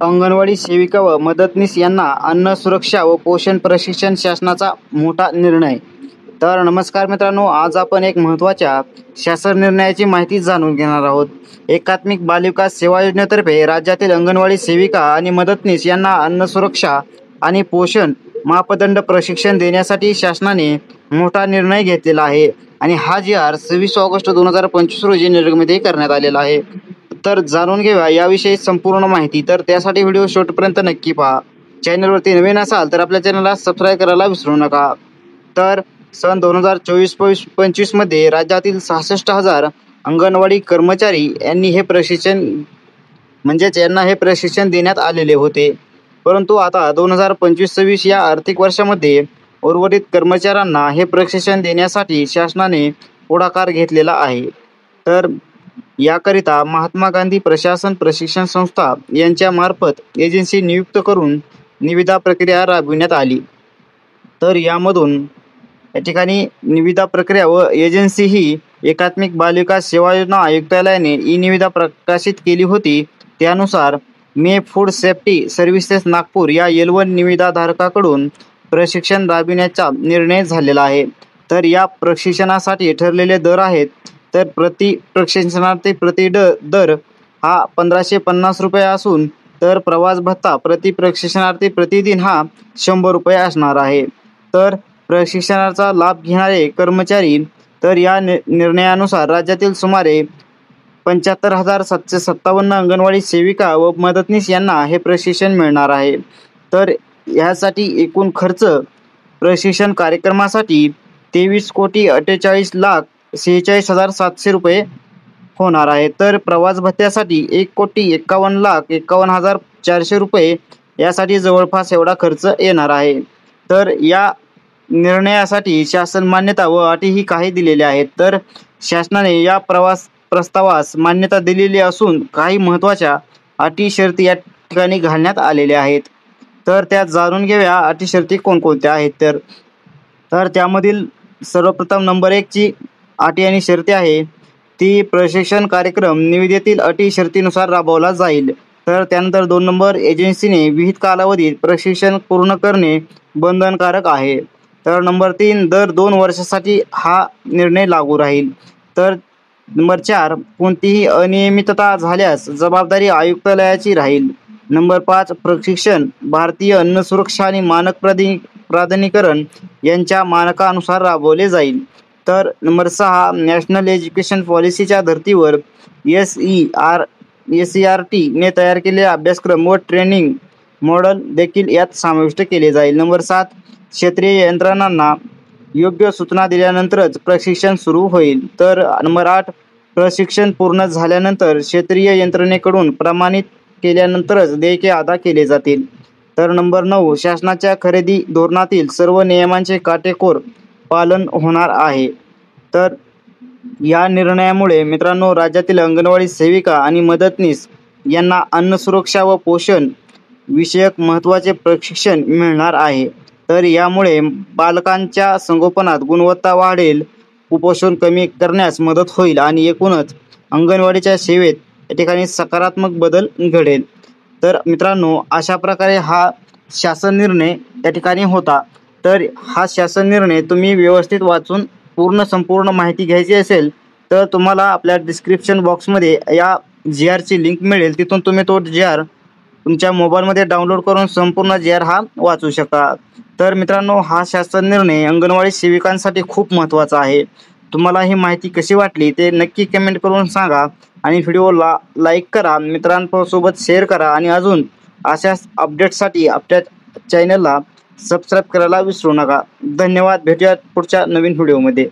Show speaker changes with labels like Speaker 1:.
Speaker 1: अंगणवाडी सेविका व मदतनीस यांना अन्न सुरक्षा व पोषण प्रशिक्षण शासनाचा मोठा निर्णय। तर नमस्कार मित्रांनो, आज आपण एक महत्त्वाच्या शासन निर्णयाची माहिती जाणून घेणार आहोत। एकात्मिक बालविकास सेवा योजनेतर्फे राज्यातील अंगणवाडी सेविका आणि मदतनीस यांना अन्न सुरक्षा आणि पोषण मापदंड प्रशिक्षण देण्यासाठी शासनाने मोठा निर्णय घेतलेला आहे आणि हा जी.आर. 26 ऑगस्ट 2025 रोजी निर्गमित करण्यात आलेला आहे। तर जाणून घेऊया याविषयी संपूर्ण माहिती। तर त्यासाठी व्हिडिओ शेवटपर्यंत नक्की पहा। चॅनलवरती नवीन असाल तर आपल्या चॅनलला सबस्क्राईब करायला विसरू नका। तर सन 2024-25 मध्ये राज्यातील 66,000 अंगणवाडी कर्मचारी यांनी हे प्रशिक्षण यांना हे प्रशिक्षण देण्यात आलेले होते। परंतु आता 2025-26 या आर्थिक वर्षामध्ये उर्वरित कर्मचाऱ्यांना हे प्रशिक्षण देण्यासाठी शासनाने पुढाकार घेतलेला आहे। तर याकरिता महात्मा गांधी प्रशासन प्रशिक्षण संस्था यांच्या मार्फत एजन्सी नियुक्त करून निविदा प्रक्रिया राबविण्यात आली। तर यामधून या ठिकाणी निविदा प्रक्रिया व एजन्सी ही एकात्मिक बालविकास सेवा योजना आयुक्तालयाने ई निविदा प्रकाशित केली होती। त्यानुसार मे फूड सेफ्टी सर्व्हिसेस नागपूर या L1 निविदाधारकाकडून प्रशिक्षण राबविण्याचा निर्णय झालेला आहे। तर या प्रशिक्षणासाठी ठरलेले दर आहेत। तर प्रति प्रशिक्षणार्थी प्रति दर हा 1550 रुपये असून तर प्रवास भत्ता प्रति प्रशिक्षणार्थी प्रतिदिन हा 100 रुपये असणार आहे। तर प्रशिक्षणाचा लाभ घेणारे कर्मचारी तर या निर्णयानुसार राज्यातील सुमारे 75,757 अंगणवाडी सेविका व मदतनीस यांना हे प्रशिक्षण मिळणार आहे। तर यासाठी एकूण खर्च प्रशिक्षण कार्यक्रमासाठी 23,48,46,700 रुपये होणार आहे। तर प्रवास भत्त्यासाठी 1,51,51,400 रुपये यासाठी जवळपास एवढा खर्च येणार आहे। तर या निर्णयासाठी शासन मान्यता व अटीही काही दिलेल्या आहेत। तर शासनाने या प्रस्तावास मान्यता दिलेली असून काही महत्त्वाच्या अटी शर्ती या ठिकाणी घालण्यात आलेल्या आहेत। तर त्या जाणून घेऊया अटी शर्ती कोणकोणत्या आहेत। तर त्यामधील सर्वप्रथम नंबर 1 ची अटी आणि शर्ती आहे ती प्रशिक्षण कार्यक्रम निविदेतील अटी शर्तीनुसार राबवला जाईल। तर त्यानंतर 2 नंबर एजन्सीने विहित कालावधीत प्रशिक्षण पूर्ण करणे बंधनकारक आहे। तर नंबर 3 दर 2 वर्षासाठी हा निर्णय लागू राहील। तर नंबर 4 कोणतीही अनियमितता झाल्यास जबाबदारी आयुक्तालयाची राहील। नंबर 5 प्रशिक्षण भारतीय अन्न सुरक्षा आणि मानक प्राधिकरण यांच्या मानकानुसार राबवले जाईल। तर नंबर 6 नॅशनल एज्युकेशन पॉलिसीच्या धर्तीवर SERT ने तयार केलेले अभ्यासक्रम व ट्रेनिंग मॉडेल देखील यात समाविष्ट केले जाईल। नंबर 7 क्षेत्रीय यंत्रणांना योग्य सूचना दिल्यानंतरच प्रशिक्षण सुरू होईल। तर नंबर 8 प्रशिक्षण पूर्ण झाल्यानंतर क्षेत्रीय यंत्रणेकडून प्रमाणित केल्यानंतरच देयके अदा केले जातील। तर नंबर 9 शासनाच्या खरेदी धोरणातील सर्व नियमांचे काटेकोर पालन होणार आहे। तर या निर्णयामुळे मित्रांनो राज्यातील अंगणवाडी सेविका आणि मदतनीस यांना अन्न सुरक्षा व पोषण विषयक महत्त्वाचे प्रशिक्षण मिळणार आहे। तर यामुळे बालकांच्या संगोपनात गुणवत्ता वाढेल, कुपोषण कमी करण्यास मदत होईल आणि एकूणच अंगणवाडीच्या सेवेत या ठिकाणी सकारात्मक बदल घडेल। तर मित्रांनो अशा प्रकारे हा शासन निर्णय या ठिकाणी होता। तर हा शासन निर्णय तुम्ही व्यवस्थित वाचून संपूर्ण माहिती घ्यायची असेल तर तुम्हाला आपल्या डिस्क्रिप्शन बॉक्समध्ये या जी.आर.ची लिंक मिळेल। तिथून तुम्ही तो जी.आर. तुमच्या मोबाईलमध्ये डाउनलोड करून संपूर्ण जी.आर. हा वाचू शकता। तर मित्रांनो हा शासन निर्णय अंगणवाडी सेविकांसाठी खूप महत्त्वाचा आहे। तुम्हाला ही माहिती कशी वाटली ते नक्की कमेंट करून सांगा आणि व्हिडिओला लाईक करा, मित्रांसोबत शेअर करा आणि अजून अशाच अपडेटसाठी आपल्या चॅनलला सबस्क्राईब करायला विसरू नका। धन्यवाद। भेटूयात पुढच्या नवीन व्हिडिओमध्ये।